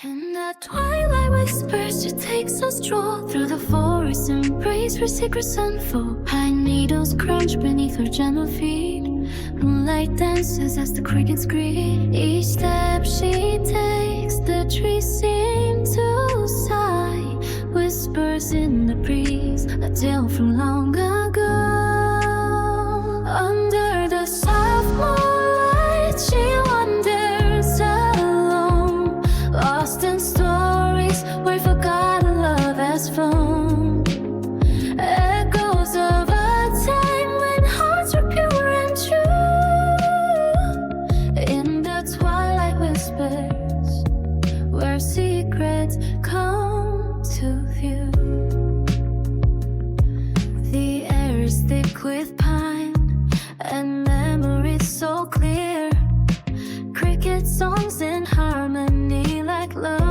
In the twilight whispers, she takes a stroll through the forest, embrace where secrets unfold. Pine needles crunch beneath her gentle feet. Moonlight dances as the crickets greet. Each step she takes, the trees seem to sigh. Whispers in the breeze, a tale from long ago. Under the soft moonlight, she wanders alone, lost in stories where forgotten love has flown. Echoes of a time when hearts were pure and true. In the twilight whispers, where secrets come to view. The air is thick with pine and memories so clear. Cricket songs in harmony like love.